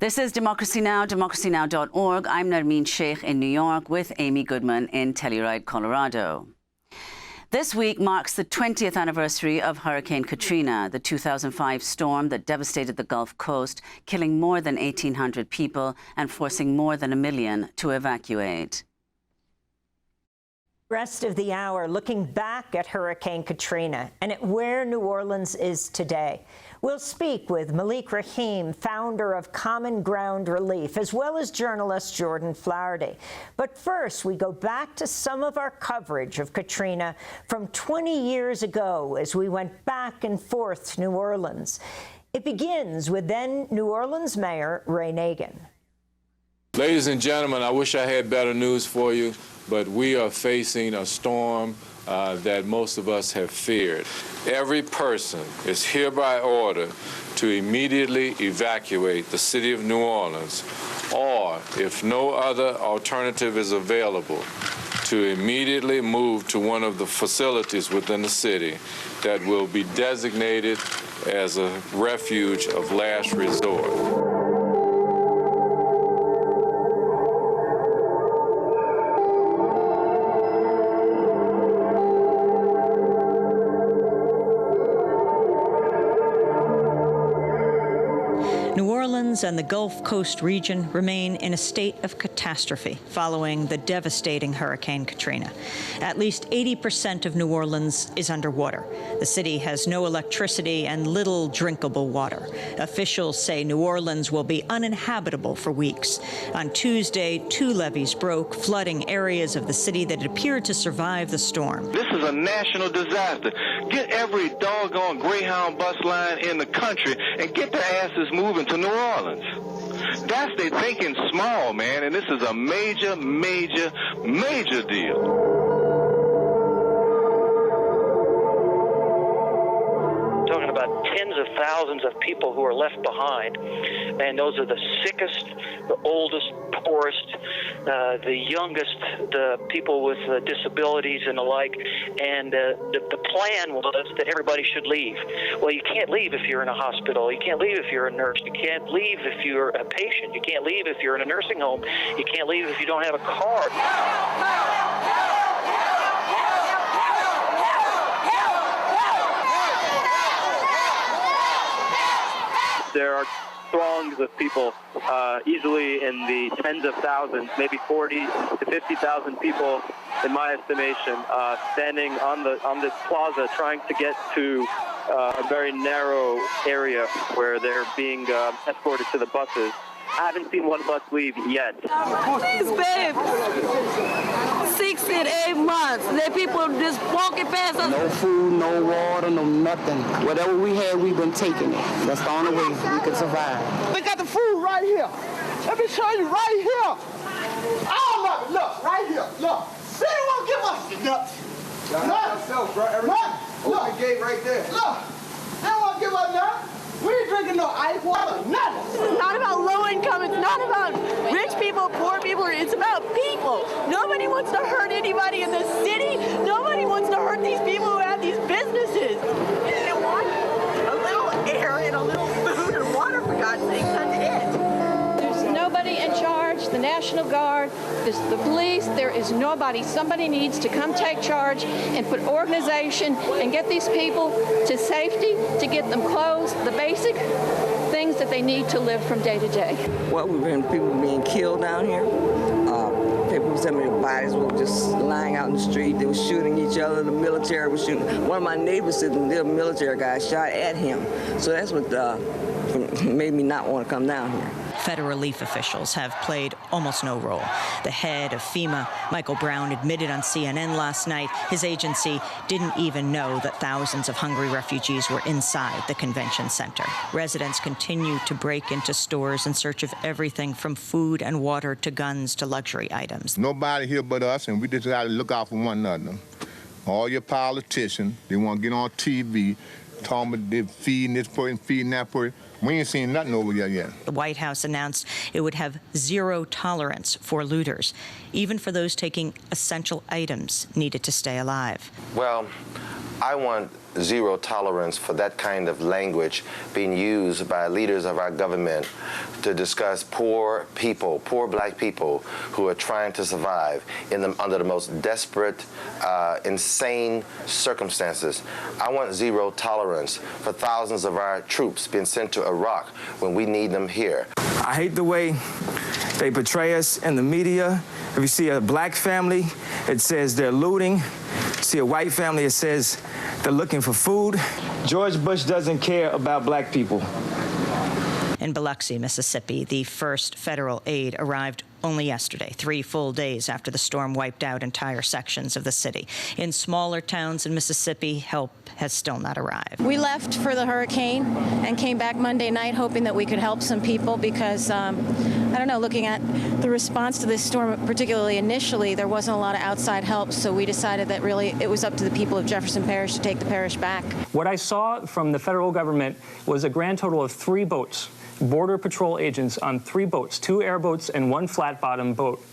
This is Democracy Now!, democracynow.org. I'm Narmeen Sheikh in New York with Amy Goodman in Telluride, Colorado. This week marks the 20th anniversary of Hurricane Katrina, the 2005 storm that devastated the Gulf Coast, killing more than 1,800 people and forcing more than 1 million to evacuate. Rest of the hour looking back at Hurricane Katrina and at where New Orleans is today. We'll speak with Malik Rahim, founder of Common Ground Relief, as well as journalist Jordan Flaherty. But first, we go back to some of our coverage of Katrina from 20 years ago as we went back and forth to New Orleans. It begins with then New Orleans Mayor Ray Nagin. Ladies and gentlemen, I wish I had better news for you, but we are facing a storm that most of us have feared. Every person is hereby ordered to immediately evacuate the city of New Orleans, or if no other alternative is available, to immediately move to one of the facilities within the city that will be designated as a refuge of last resort. And the Gulf Coast region remain in a state of catastrophe following the devastating Hurricane Katrina. At least 80% of New Orleans is underwater. The city has no electricity and little drinkable water. Officials say New Orleans will be uninhabitable for weeks. On Tuesday, 2 levees broke, flooding areas of the city that appeared to survive the storm. This is a national disaster. Get every doggone Greyhound bus line in the country and get their asses moving to New Orleans. That's they thinking small, man, and this is a major, major, major deal. Talking about tens of thousands of people who are left behind, and those are the sickest, the oldest, poorest, the youngest, the people with disabilities and the like, and the plan was that everybody should leave. Well, you can't leave if you're in a hospital. You can't leave if you're a nurse. You can't leave if you're a patient. You can't leave if you're in a nursing home. You can't leave if you don't have a card. There are throngs of people, easily in the tens of thousands, maybe 40 to 50,000 people, in my estimation, standing on the plaza, trying to get to a very narrow area where they're being escorted to the buses. I haven't seen one bus leave yet. Please, babe. 6 and 8 months. Let people just walking past us. No food, no water, no nothing. Whatever we had, we've been taking it. That's the only way we could survive. We got the food right here. Let me show you right here. All of it. Look, right here. Look. See, they won't give us nothing. Nothing. Look, the gate right there. Look. They won't give us nothing. We ain't drinking no ice water, nothing. This is not about low income. It's not about rich people, poor people. It's about people. Nobody wants to hurt anybody in this city. Nobody wants to hurt these people who have these businesses. And they want a little air and a little food and water, for God's sake. That's it. There's nobody in charge. The National Guard, the police, there is nobody. Somebody needs to come take charge and put organization and get these people to safety, to get them clothes, the basic things that they need to live from day to day. Well, we've been people being killed down here. People, some of their bodies were just lying out in the street. They were shooting each other. The military was shooting. One of my neighbors said the military guy shot at him. So that's what made me not want to come down here. Federal relief officials have played almost no role. The head of FEMA, Michael Brown, admitted on CNN last night his agency didn't even know that thousands of hungry refugees were inside the convention center. Residents continue to break into stores in search of everything from food and water to guns to luxury items. Nobody here but us, and we just got to look out for one another. All your politicians, they want to get on TV, talking about they're feeding this person, feeding that person. We ain't seen nothing over here yet. The White House announced it would have zero tolerance for looters. Even for those taking essential items needed to stay alive. Well, I want zero tolerance for that kind of language being used by leaders of our government to discuss poor people, poor black people who are trying to survive under the most desperate, insane circumstances. I want zero tolerance for thousands of our troops being sent to Iraq when we need them here. I hate the way they portray us in the media. If you see a black family, it says they're looting. See a white family, it says they're looking for food. George Bush doesn't care about black people. In Biloxi, Mississippi, the first federal aid arrived only yesterday, 3 full days after the storm wiped out entire sections of the city. In smaller towns in Mississippi, help has still not arrived. We left for the hurricane and came back Monday night hoping that we could help some people because, I don't know, looking at the response to this storm, particularly initially, there wasn't a lot of outside help, so we decided that really it was up to the people of Jefferson Parish to take the parish back. What I saw from the federal government was a grand total of 3 boats. Border Patrol agents on 3 boats, 2 airboats and 1 flat-bottom boat.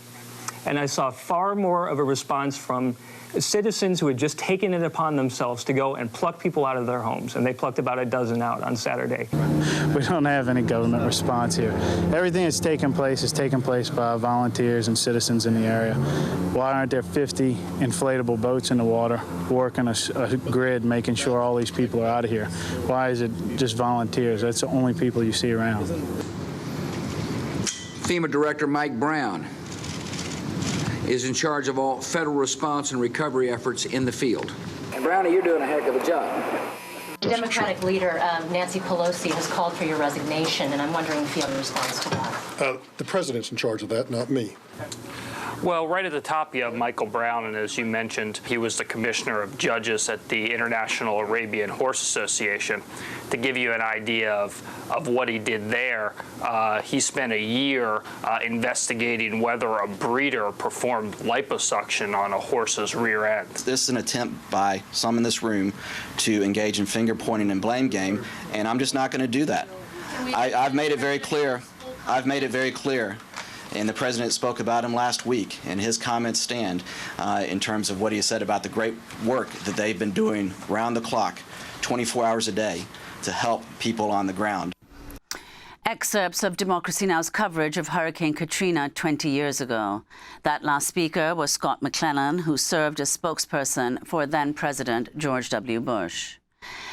And I saw far more of a response from citizens who had just taken it upon themselves to go and pluck people out of their homes, and they plucked about a dozen out on Saturday. We don't have any government response here. Everything that's taken place is taken place by volunteers and citizens in the area. Why aren't there 50 inflatable boats in the water working a grid, making sure all these people are out of here? Why is it just volunteers? That's the only people you see around. FEMA Director Mike Brown is in charge of all federal response and recovery efforts in the field. And Brownie, you're doing a heck of a job. Democratic leader Nancy Pelosi has called for your resignation, and I'm wondering if you have a response to that. The president's in charge of that, not me. Well, right at the top, you have Michael Brown, and as you mentioned, he was the commissioner of judges at the International Arabian Horse Association. To give you an idea of what he did there, he spent a year investigating whether a breeder performed liposuction on a horse's rear end. This is an attempt by some in this room to engage in finger pointing and blame game, and I'm just not going to do that. I've made it very clear. And the president spoke about him last week, and his comments stand in terms of what he said about the great work that they've been doing round the clock, 24 hours a day, to help people on the ground. Excerpts of Democracy Now!'s coverage of Hurricane Katrina 20 years ago. That last speaker was Scott McClellan, who served as spokesperson for then-President George W. Bush.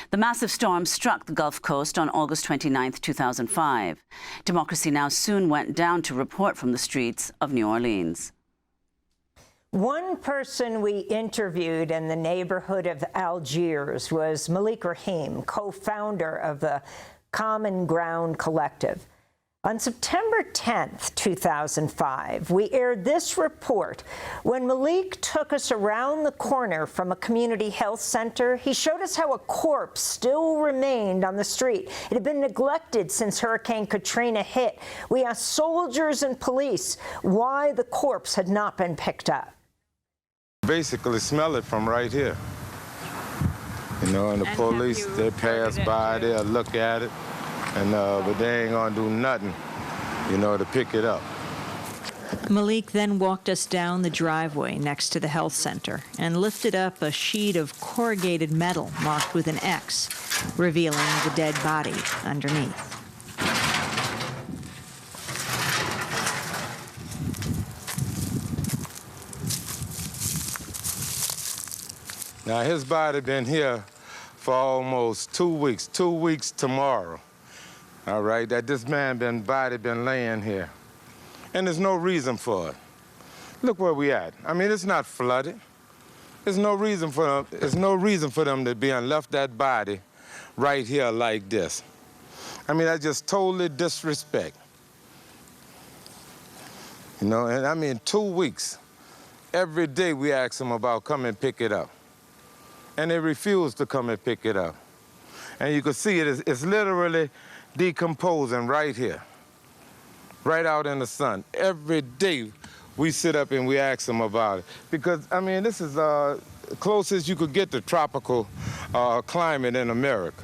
The massive storm struck the Gulf Coast on August 29, 2005. Democracy Now! Soon went down to report from the streets of New Orleans. One person we interviewed in the neighborhood of Algiers was Malik Rahim, co-founder of the Common Ground Collective. On September 10th, 2005, we aired this report. When Malik took us around the corner from a community health center, he showed us how a corpse still remained on the street. It had been neglected since Hurricane Katrina hit. We asked soldiers and police why the corpse had not been picked up. Basically smell it from right here. You know, and the police, they pass by, they'll look at it. But they ain't gonna do nothing, you know, to pick it up. Malik then walked us down the driveway next to the health center and lifted up a sheet of corrugated metal marked with an X, revealing the dead body underneath. Now, his body been here for almost 2 weeks, 2 weeks tomorrow. All right, that this body been laying here. And there's no reason for it. Look where we at. I mean, it's not flooded. There's no reason for them to be and left that body right here like this. I mean, that's just totally disrespect. You know, and I mean, 2 weeks. Every day we ask them about come and pick it up. And they refuse to come and pick it up. And you can see it's literally decomposing right here, right out in the sun. Every day we sit up and we ask them about it. Because, I mean, this is closest you could get to tropical climate in America.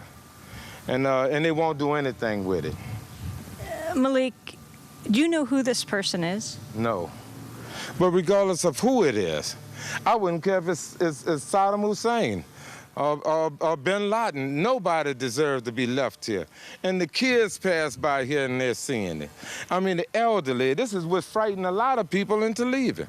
And they won't do anything with it. Malik, do you know who this person is? No. But regardless of who it is, I wouldn't care if it's Saddam Hussein. or bin Laden. Nobody deserves to be left here. And the kids pass by here and they're seeing it. I mean, the elderly, this is what frightened a lot of people into leaving.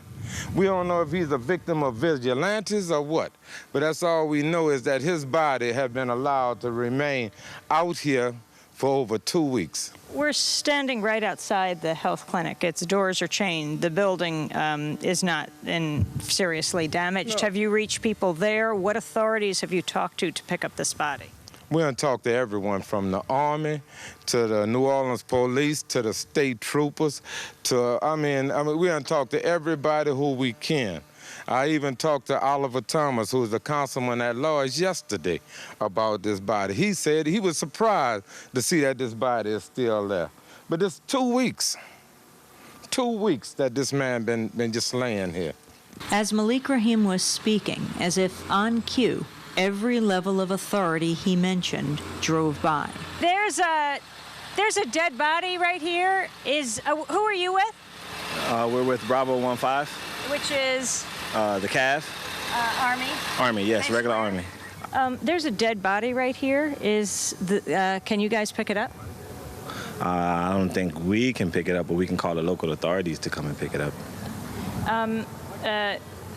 We don't know if he's a victim of vigilantes or what, but that's all we know is that his body had been allowed to remain out here for over 2 weeks. We're standing right outside the health clinic. Its doors are chained. The building is not seriously damaged. No. Have you reached people there? What authorities have you talked to pick up this body? We're going to talk to everyone from the Army to the New Orleans police to the state troopers to, I mean, we're going to talk to everybody who we can. I even talked to Oliver Thomas, who was the councilman at large yesterday, about this body. He said he was surprised to see that this body is still there. But it's 2 weeks. 2 weeks that this man been just laying here. As Malik Rahim was speaking, as if on cue, every level of authority he mentioned drove by. There's a dead body right here. Who are you with? We're with Bravo 15. Which is? The Cav. Army? Army, yes, regular Army. There's a dead body right here. Can you guys pick it up? I don't think we can pick it up, but we can call the local authorities to come and pick it up.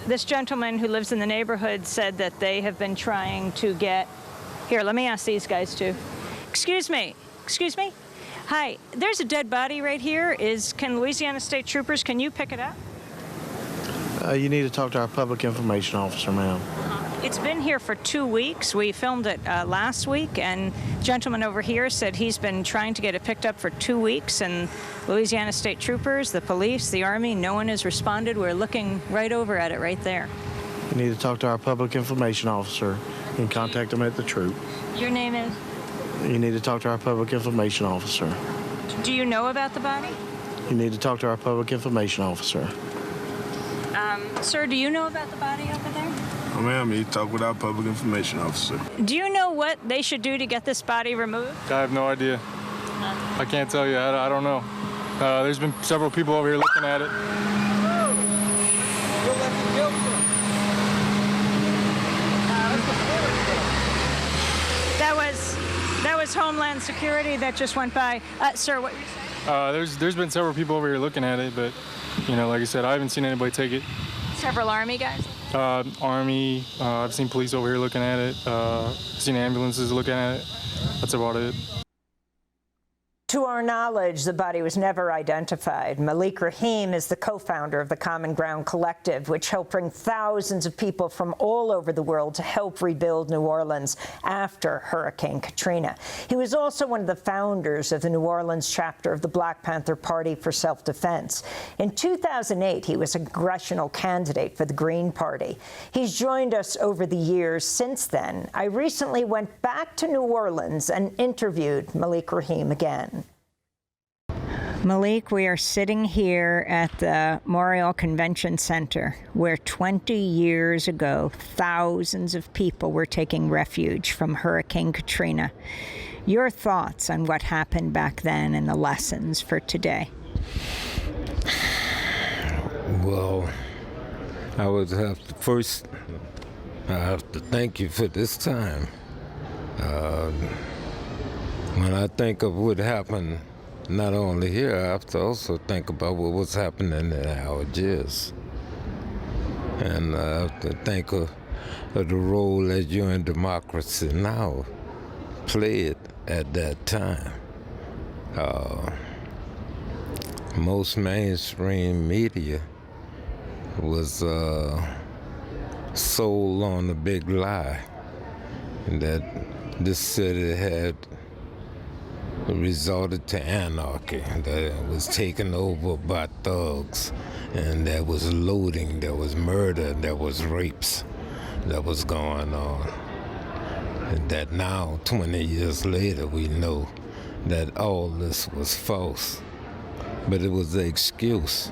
This gentleman who lives in the neighborhood said that they have been trying to get... Here, let me ask these guys too. Excuse me. Hi, there's a dead body right here. Can Louisiana State Troopers, can you pick it up? You need to talk to our public information officer, ma'am. It's been here for 2 weeks. We filmed it last week, and the gentleman over here said he's been trying to get it picked up for 2 weeks, and Louisiana State Troopers, the police, the Army, no one has responded. We're looking right over at it right there. You need to talk to our public information officer. You can contact them at the troop. Your name is? You need to talk to our public information officer. Do you know about the body? You need to talk to our public information officer. Sir, do you know about the body over there? Oh, ma'am, you need to talk with our public information officer. Do you know what they should do to get this body removed? I have no idea. I can't tell you. I don't know. There's been several people over here looking at it. That was Homeland Security that just went by. Sir, what were you saying? There's been several people over here looking at it, but like I said, I haven't seen anybody take it. Several Army guys? Army. I've seen police over here looking at it. I've seen ambulances looking at it. That's about it. To our knowledge, the body was never identified. Malik Rahim is the co-founder of the Common Ground Collective, which helped bring thousands of people from all over the world to help rebuild New Orleans after Hurricane Katrina. He was also one of the founders of the New Orleans chapter of the Black Panther Party for Self-Defense. In 2008, he was a congressional candidate for the Green Party. He's joined us over the years since then. I recently went back to New Orleans and interviewed Malik Rahim again. Malik, we are sitting here at the Montreal Convention Center, where 20 years ago, thousands of people were taking refuge from Hurricane Katrina. Your thoughts on what happened back then and the lessons for today? Well, I would have to first, I have to thank you for this time. When I think of what happened, not only here, I have to also think about what was happening in Algiers. And I have to think of the role that you in democracy now played at that time. Most mainstream media was sold on the big lie that this city had resorted to anarchy, that it was taken over by thugs, and there was looting, there was murder, there was rapes that was going on. And that now, 20 years later, we know that all this was false. But it was the excuse.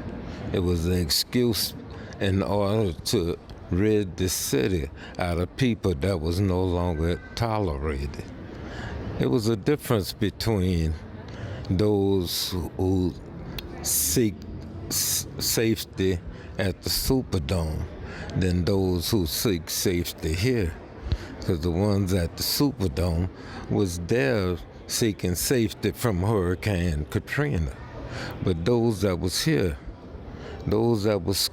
It was the excuse in order to rid the city out of people that was no longer tolerated. It was a difference between those who seek safety at the Superdome than those who seek safety here. because the ones at the Superdome was there seeking safety from Hurricane Katrina. But those that was here, those that was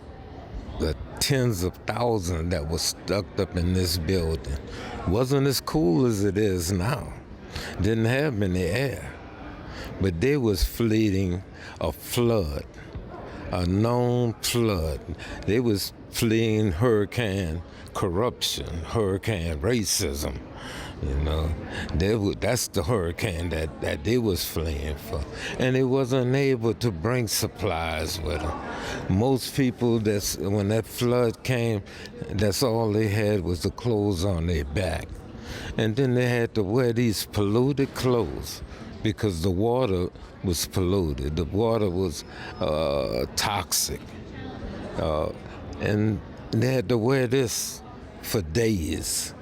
the tens of thousands that was stuck up in this building, wasn't as cool as it is now. Didn't have any air. But they was fleeing a flood, a known flood. They was fleeing hurricane corruption, hurricane racism. You know, that's the hurricane that they was fleeing for. And they wasn't able to bring supplies with them. Most people, when that flood came, that's all they had was the clothes on their back. And then they had to wear these polluted clothes because the water was polluted. The water was toxic. And they had to wear this for days.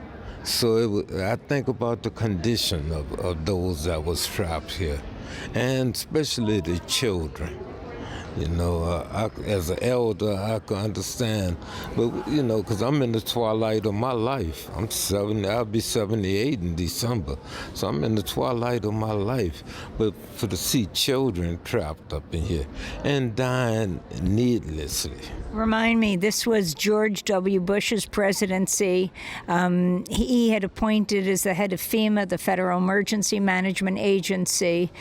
So I think about the condition of those that was trapped here, and especially the children. You know, as an elder, I can understand, but you know, because I'm in the twilight of my life. I'm 70. I'll be 78 in December, so I'm in the twilight of my life. But to see children trapped up in here and dying needlessly. Remind me, this was George W. Bush's presidency. He had appointed as the head of FEMA, the Federal Emergency Management Agency,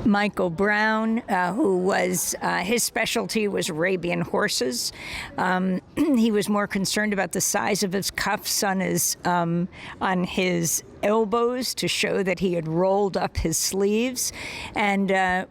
Michael Brown, who was, his specialty was Arabian horses. He was more concerned about the size of his cuffs on his elbows to show that he had rolled up his sleeves. And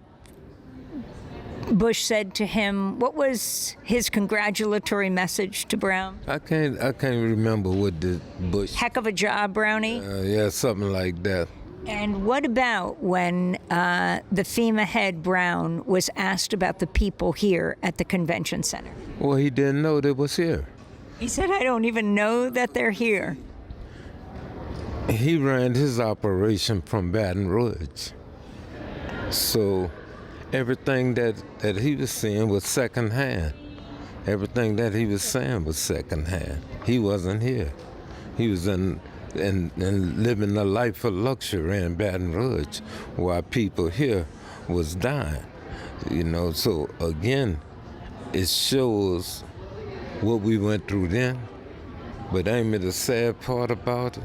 Bush said to him, what was his congratulatory message to Brown? I can't remember what the Bush. Heck of a job, Brownie? Yeah, something like that. And what about when the FEMA head, Brown, was asked about the people here at the convention center? Well, he didn't know they was here. He said, I don't even know that they're here. He ran his operation from Baton Rouge. So everything that he was seeing was secondhand. Everything that he was saying was secondhand. He wasn't here. He was in and living a life of luxury in Baton Rouge while people here was dying. You know, so again, it shows what we went through then, but ain't it the sad part about it?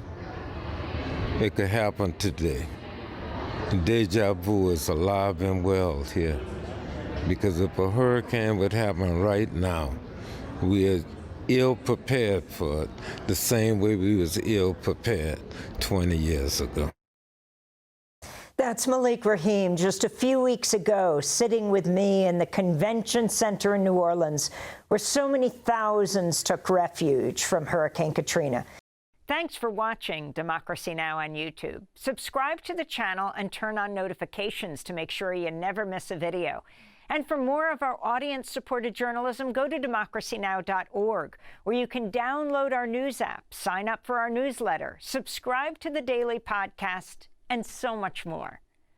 It could happen today. Deja vu is alive and well here, because if a hurricane would happen right now, we are ill prepared for it, the same way we was ill prepared 20 years ago. That's Malik Rahim just a few weeks ago, sitting with me in the convention center in New Orleans, where so many thousands took refuge from Hurricane Katrina. Thanks for watching Democracy Now! On YouTube. Subscribe to the channel and turn on notifications to make sure you never miss a video. And for more of our audience-supported journalism, go to democracynow.org, where you can download our news app, sign up for our newsletter, subscribe to the daily podcast, and so much more.